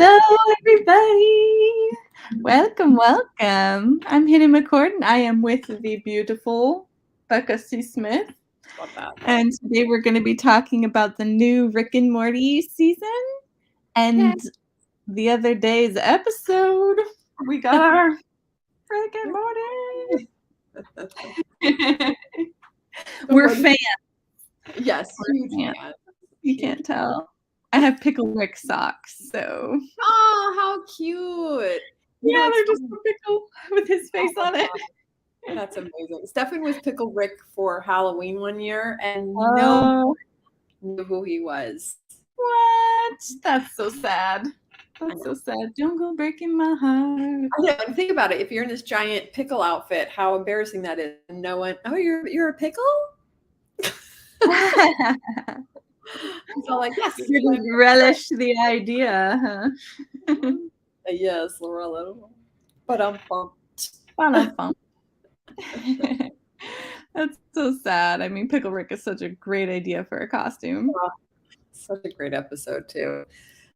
Hello, everybody. Welcome. I'm Hina McCord, and I am with the beautiful Becca C. Smith. Love that. And today we're going to be talking about the new Rick and Morty season. And the other day's episode, we got our Rick and Morty. We're fans. Yes, huge fans. fans. You can't tell. I have Pickle Rick socks, so. Oh, how cute. Yeah, they're just a pickle with his face on it. That's amazing. Stefan was Pickle Rick for Halloween one year, and no one knew who he was. What? That's so sad. That's so sad. Don't go breaking my heart. I know. And think about it. If you're in this giant pickle outfit, how embarrassing that is. And no one, oh, you're a pickle? It's all like, yes. You didn't relish the idea, huh? Yes, Lorella. But That's so sad. I mean, Pickle Rick is such a great idea for a costume. Such a great episode too.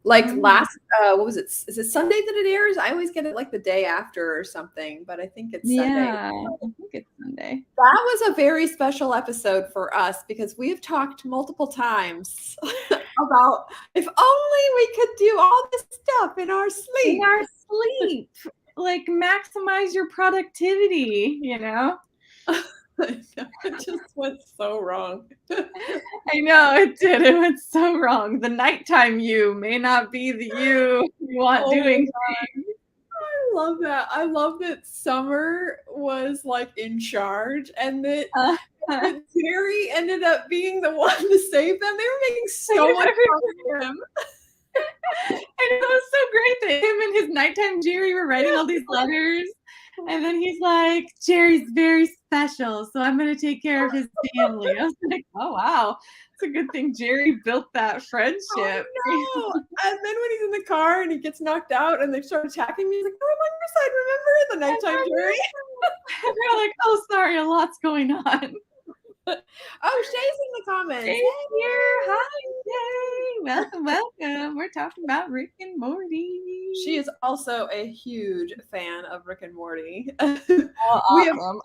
Like last, what was it? Is it Sunday that it airs? I always get it like the day after or something, but I think it's Sunday. Yeah, I think it's Sunday. That was a very special episode for us because we have talked multiple times about if only we could do all this stuff in our sleep. Like maximize your productivity, you know? It just went so wrong. I know it did. It went so wrong. The nighttime you may not be the you want doing things. I love that. I love that Summer was like in charge and that Jerry ended up being the one to save them. They were making so much fun of him. And it was so great that him and his nighttime Jerry were writing all these letters. And then he's like, Jerry's very special, so I'm going to take care of his family. I was like, oh, wow. It's a good thing Jerry built that friendship. Oh, no. And then when he's in the car and he gets knocked out and they start attacking me, he's like, oh, I'm on your side. Remember the nighttime Jerry? And we're like, oh, sorry, a lot's going on. Oh, Shay's in the comments. Shay's here. Hi, Shay. Welcome. We're talking about Rick and Morty. She is also a huge fan of Rick and Morty. Awesome.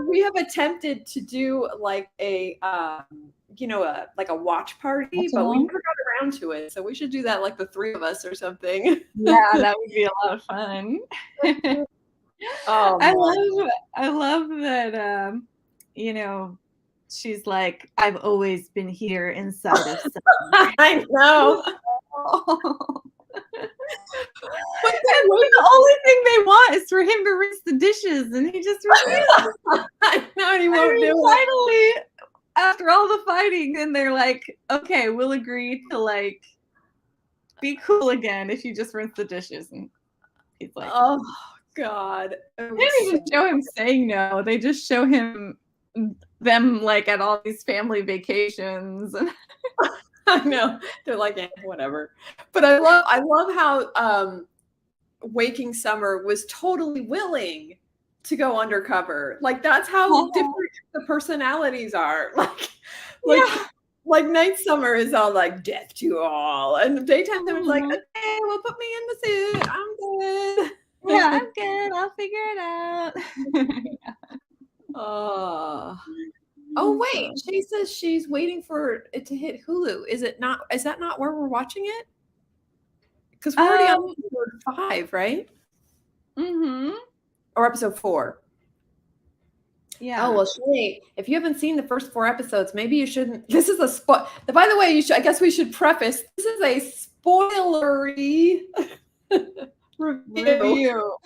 We have attempted to do like a like a watch party, but we never got around to it. So we should do that like the three of us or something. Yeah, that would be a lot of fun. I love that she's like, I've always been here inside of Summer. I know. But the only thing they want is for him to rinse the dishes, and he just refuses. I know, he won't do it. Finally, after all the fighting, and they're like, okay, we'll agree to like be cool again if you just rinse the dishes. And he's like, oh God. They didn't even show him saying no. They just show them like at all these family vacations. I know. They're like, yeah, whatever. But I love how Waking Summer was totally willing to go undercover. Like that's how different the personalities are. Like Night Summer is all like death to all, and daytime Summer's like, okay, well, put me in the suit. I'm good. Yeah, I'm good. I'll figure it out. Oh wait, she says she's waiting for it to hit Hulu. Is that not where we're watching it? Because we're already on episode 5, right? Mm-hmm. Or episode 4. Yeah. Oh well, Shay, if you haven't seen the first 4 episodes, maybe you shouldn't. This is a spoil. By the way, I guess we should preface. This is a spoilery review.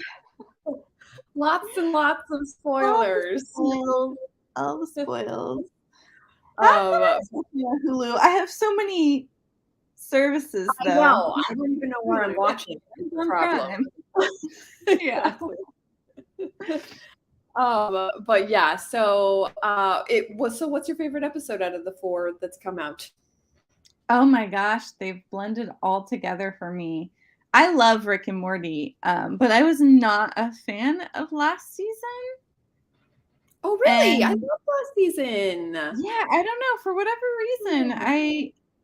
Lots and lots of spoilers. All the spoils. Hulu. I have so many services though. I know. I don't even know where I'm watching. That's the problem. Yeah. But yeah, so so what's your favorite episode out of the 4 that's come out? Oh my gosh, they've blended all together for me. I love Rick and Morty, but I was not a fan of last season. Oh really? I love last season. Yeah, I don't know, for whatever reason.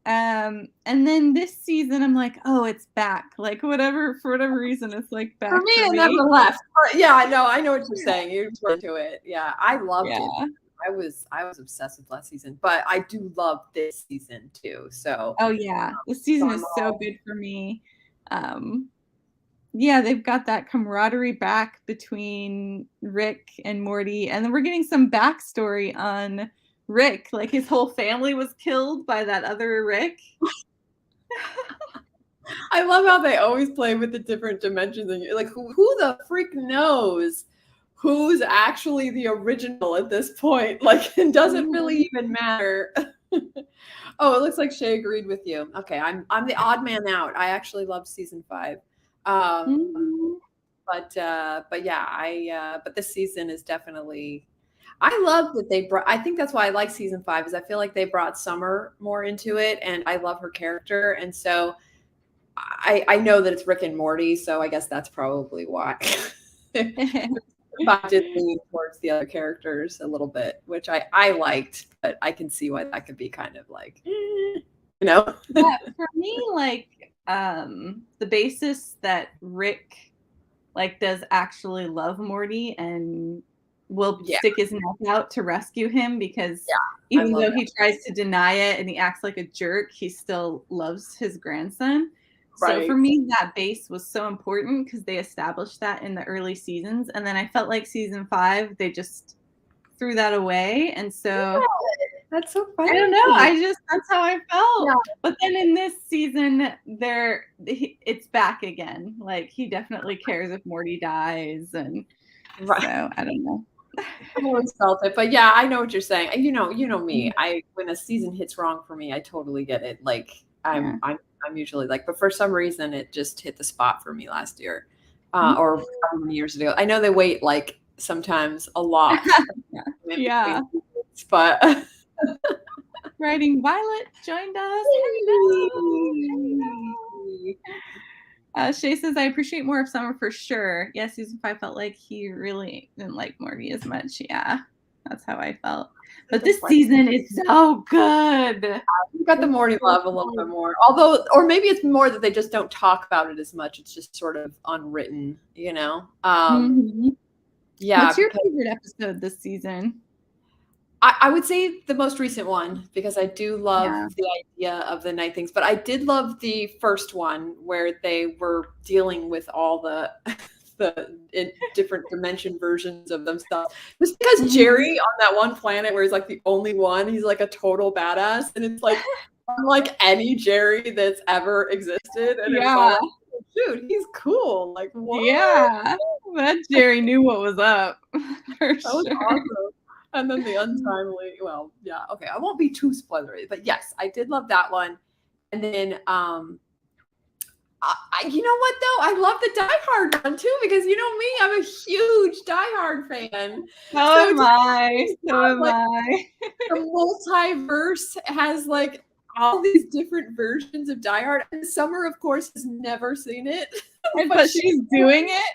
And then this season, I'm like, oh, it's back. Like for whatever reason, it's like back For me, for it me. never left. Yeah, I know what you're saying. You're into it. Yeah, I loved it. Yeah. I was obsessed with last season, but I do love this season too. So Oh yeah, this season is so good for me. Yeah, they've got that camaraderie back between Rick and Morty, and then we're getting some backstory on Rick. Like his whole family was killed by that other Rick. I love how they always play with the different dimensions, and you're like, who the freak knows who's actually the original at this point? Like, it doesn't really even matter. Oh, it looks like Shay agreed with you. Okay, I'm the odd man out. I actually love season 5. Mhm. But yeah, but this season is definitely. I love that they brought. I think that's why I like season 5 is I feel like they brought Summer more into it, and I love her character, and so I know that it's Rick and Morty, so I guess that's probably why. But I did lean towards the other characters a little bit, which I liked, but I can see why that could be kind of like, Yeah, for me, like the basis that Rick like does actually love Morty and will stick his neck out to rescue him because even though he tries to deny it and he acts like a jerk, he still loves his grandson. So for me, that base was so important because they established that in the early seasons. And then I felt like season 5, they just threw that away. And so that's so funny. I don't know. That's how I felt. Yeah. But then in this season, it's back again. Like he definitely cares if Morty dies. And so I don't know. I always felt it, but yeah, I know what you're saying. You know me. When a season hits wrong for me, I totally get it. Like I'm usually like, but for some reason, it just hit the spot for me last year, or how many years ago. I know they wait like sometimes a lot. Yeah. But Writing Violet joined us. Hello. Shay says, I appreciate more of Summer for sure. Yeah, season 5 felt like he really didn't like Morty as much. Yeah, that's how I felt. But this season is so good. You got the Morty love a little bit more. Although, or maybe it's more that they just don't talk about it as much. It's just sort of unwritten, you know? Yeah. What's your favorite episode this season? I would say the most recent one because I do love the idea of the night things, but I did love the first one where they were dealing with all the different dimension versions of themselves. Just because Jerry on that one planet where he's like the only one, he's like a total badass, and it's like unlike any Jerry that's ever existed. And it's all like, dude, he's cool. Like, what? Yeah, that Jerry knew what was up. For that was awesome. And then the untimely, well, yeah, okay. I won't be too spoilery, but yes, I did love that one. And then, you know what though? I love the Die Hard one too because you know me, I'm a huge Die Hard fan. So am I. The multiverse has like all these different versions of Die Hard, and Summer, of course, has never seen it. but she's doing it.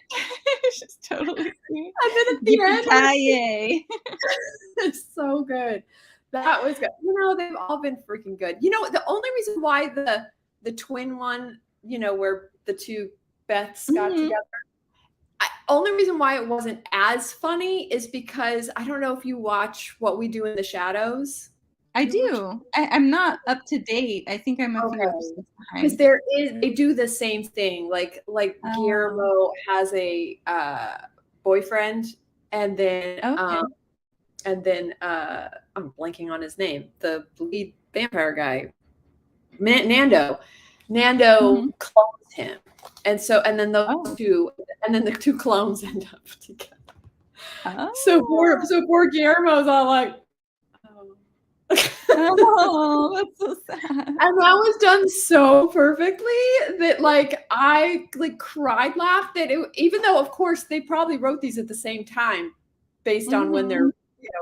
She's totally doing it. And then at the end, it's so good. That was good. You know, they've all been freaking good. You know, the only reason why the twin one, you know, where the two Beths got together, only reason why it wasn't as funny is because I don't know if you watch What We Do in the Shadows. I do. I'm not up to date. I think I'm a few episodes behind. Because they do the same thing. Like Guillermo has a boyfriend, and then I'm blanking on his name. The lead vampire guy, Nando. Nando clones him, and then the two clones end up together. So poor Guillermo's all like. Oh, that's so sad. And that was done so perfectly that like I like cried, laughed at it, even though of course they probably wrote these at the same time based on when they're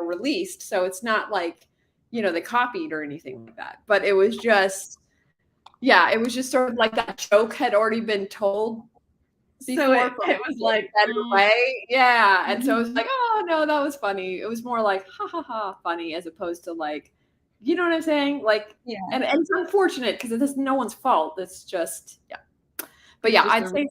released. So it's not like, you know, they copied or anything like that. But it was just it was just sort of like that joke had already been told. So it was like better way. Yeah. And so it was like, oh no, that was funny. It was more like ha ha ha funny as opposed to like You know what I'm saying? Like, Yeah. and it's unfortunate because it is no one's fault. It's just, yeah. But yeah, I'd say,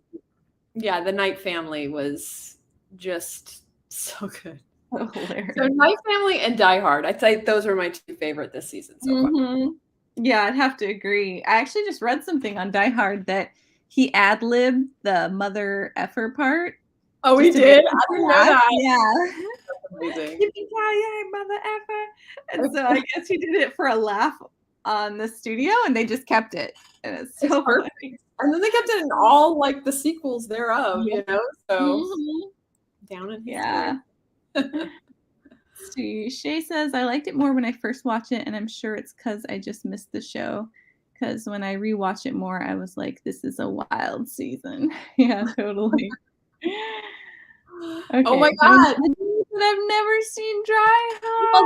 yeah, the Night Family was just so good. So hilarious. So Night Family and Die Hard, I'd say those were my two favorite this season so far. Yeah, I'd have to agree. I actually just read something on Die Hard that he ad-libbed the mother effer part. Oh, he did? I didn't know that. Yeah. Amazing. Yippee-ki-yay, mother effer. And so I guess he did it for a laugh on the studio, and they just kept it. And it's so perfect. funny. And then they kept it in all like the sequels thereof, you know? So down in history. Yeah. Shay says, I liked it more when I first watched it, and I'm sure it's because I just missed the show. Because when I rewatch it more, I was like, this is a wild season. Yeah, totally. Okay. Oh my God. I've never seen Dry Heart.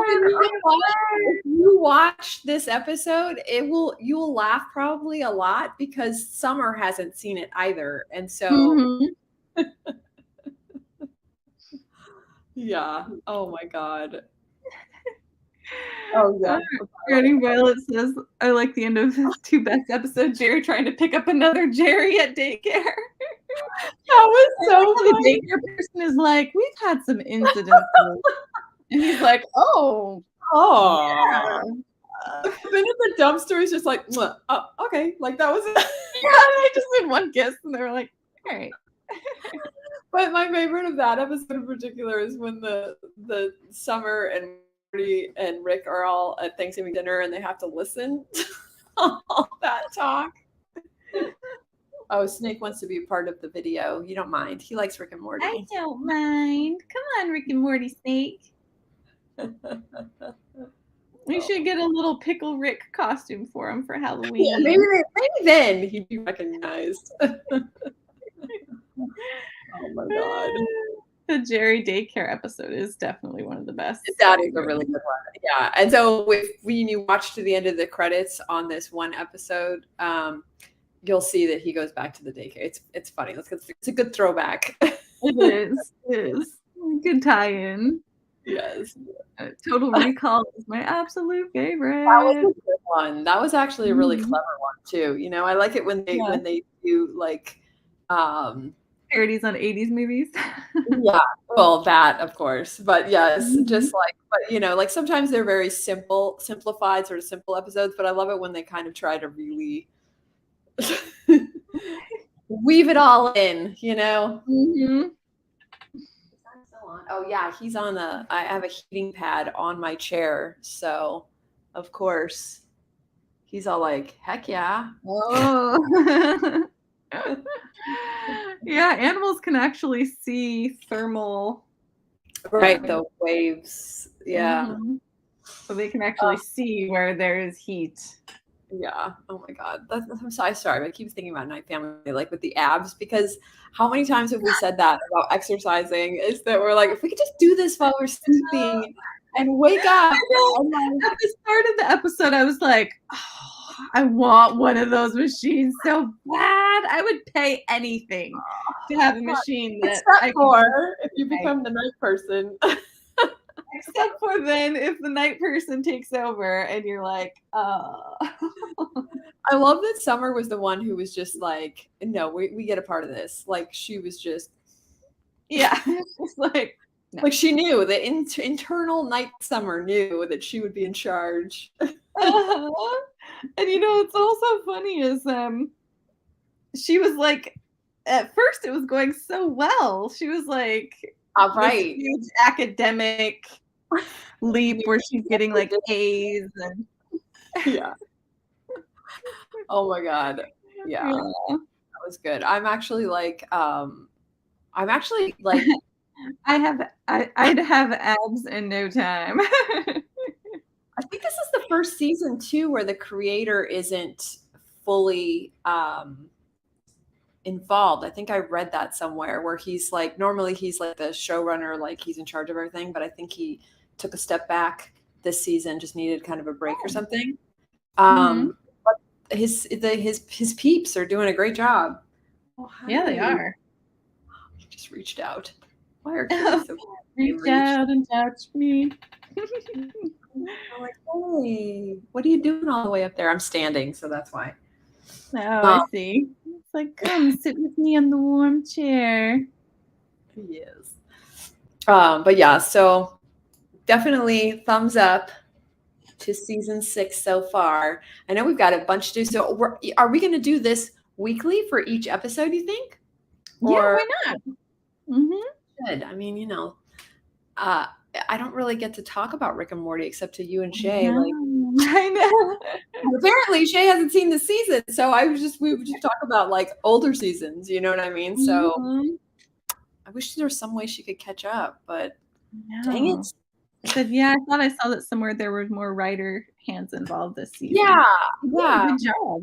Well, if you watch this episode, you will laugh probably a lot because Summer hasn't seen it either. And so yeah. Oh my God. Oh yeah. Running Violet says, I like the end of his two best episodes, Jerry trying to pick up another Jerry at daycare. That was so funny. The daycare person is like, we've had some incidents. And he's like, oh. Yeah. Then in the dumpster is just like, oh, okay. Like that was it. Yeah, they just did one kiss and they were like, all right. But my favorite of that episode in particular is when the Summer and Morty and Rick are all at Thanksgiving dinner and they have to listen to all that talk. Oh, Snake wants to be a part of the video. You don't mind. He likes Rick and Morty. I don't mind. Come on, Rick and Morty Snake. We should get a little Pickle Rick costume for him for Halloween. Yeah, maybe then he'd be recognized. Oh my God. The Jerry daycare episode is definitely one of the best. That is a really good one. Yeah. And so when you watch to the end of the credits on this one episode, you'll see that he goes back to the daycare. It's funny. It's a good throwback. It is. Good tie-in. Yes. Total Recall is my absolute favorite. That was a good one. That was actually a really clever one too. You know, I like it when they do like parodies on 80s movies. Yeah, well, that of course, but yes, just like, but you know, like sometimes they're very simplified, sort of simple episodes, but I love it when they kind of try to really weave it all in, you know. Oh yeah, he's on I have a heating pad on my chair, so of course he's all like, heck yeah. Oh. Yeah, animals can actually see thermal. Right, the waves. Yeah. So they can actually see where there is heat. Yeah. Oh my God. I'm sorry, but I keep thinking about Night Family, like with the abs, because how many times have we said that about exercising? Is that we're like, if we could just do this while we're sleeping and wake up. At the start of the episode, I was like, oh, I want one of those machines so bad. I would pay anything to have a machine that except for if you become the night person. Except for then if the night person takes over and you're like, I love that Summer was the one who was just like, no, we get a part of this. Like she was just, yeah, it's like, no. Like she knew the internal Night Summer knew that she would be in charge. And you know, it's also funny is she was like, at first it was going so well. She was like, right, huge academic leap where she's getting like A's and yeah. Oh my God, yeah, that was good. I'm actually like I'd have abs in no time. I think this is the first season too where the creator isn't fully involved. I think I read that somewhere where he's like, normally he's like the showrunner, like he's in charge of everything, but I think he took a step back this season, just needed kind of a break or something. But his peeps are doing a great job. Oh, yeah, they are. He just reached out. Why are kids so reach out and touch me? I'm like, hey, what are you doing all the way up there? I'm standing, so that's why. Oh, I see. It's like, come sit with me on the warm chair. He is. But yeah, so definitely thumbs up to season 6 so far. I know we've got a bunch to do. So are we going to do this weekly for each episode, you think? Yeah, Or why not? Mm-hmm. should? I mean, I don't really get to talk about Rick and Morty except to you and Shay. Like, I know. apparently Shay hasn't seen the season, so we would just talk about like older seasons. You know what I mean? So Mhm. I wish there was some way she could catch up, but dang No. it. But yeah, I thought I saw that somewhere there were more writer hands involved this season. Yeah, Yeah, yeah. good job.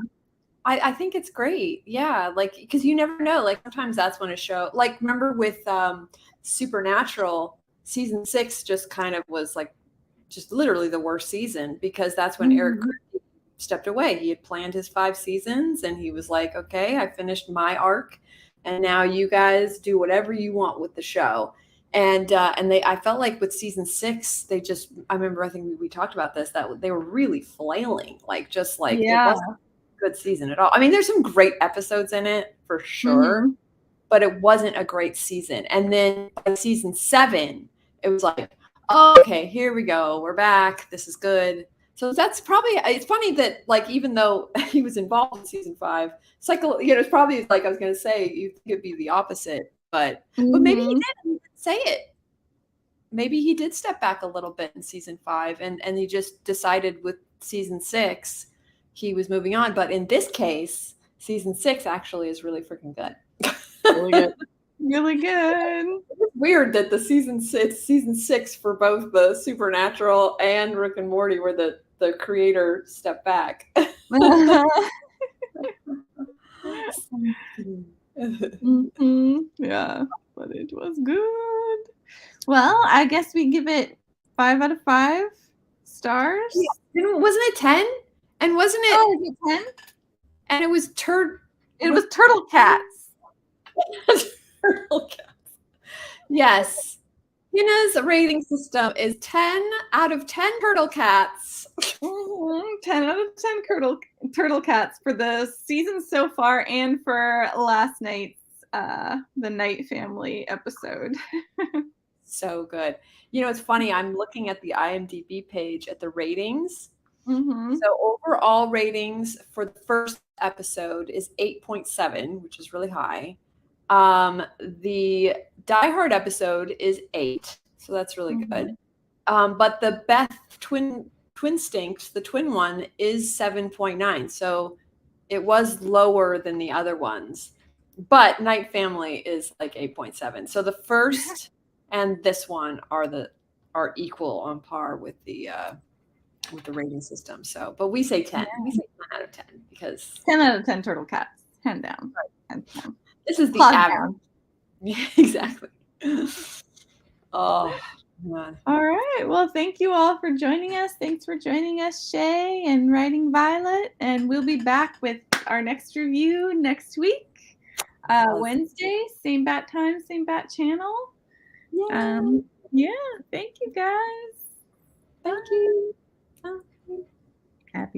I think it's great. Yeah, like because you never know. Like sometimes that's when a show, like remember with Supernatural, season 6 just kind of was like just literally the worst season because that's when Eric Mhm. stepped away. He had planned his 5 seasons and he was like, okay, I finished my arc and now you guys do whatever you want with the show. And I felt like with season 6, I remember I think we talked about this that they were really flailing, like just like it Yeah. wasn't good season at all. I mean, there's some great episodes in it for sure, Mhm. but it wasn't a great season. And then by season 7, it was like, oh, okay, here we go. We're back. This is good. So that's probably it's funny that like even though he was involved in season 5, it's probably like I was gonna say you think it'd be the opposite, but maybe he Mhm. didn't say it. Maybe he did step back a little bit in season 5 and he just decided with season 6 he was moving on. But in this case, season 6 actually is really freaking good. Really good. Really good. It's weird that the season 6 for both the Supernatural and Rick and Morty where the creator stepped back. Yeah, but it was good. Well, I guess we give it 5 out of 5 Yeah, stars. wasn't it 10? And wasn't it Oh, is it 10? and it was It was Turtle Cats. Turtle Cats. Yes. Hina's rating system is 10 out of 10 turtle cats. 10 out of 10 turtle cats for the season so far and for last night's the Night Family episode. So good. It's funny. I'm looking at the IMDb page at the ratings. Mm-hmm. So overall ratings for the first episode is 8.7, which is really high. The Die Hard episode is 8, so that's really good. But the Beth Twinstinct, the twin one, is 7.9. So it was lower than the other ones. But Night Family is like 8.7. So the first and this one are equal on par with the rating system. So, but we say 10. Yeah. We say 10 out of 10 because 10 out of 10 turtle cats. Hand down. Hand down. this is the Claws average. down. Yeah, exactly. Oh, man. All right. Well, thank you all for joining us. Thanks for joining us, Shay and Writing Violet. And we'll be back with our next review next week. Wednesday, same bat time, same bat channel. Yeah, thank you guys. Thank you. Happy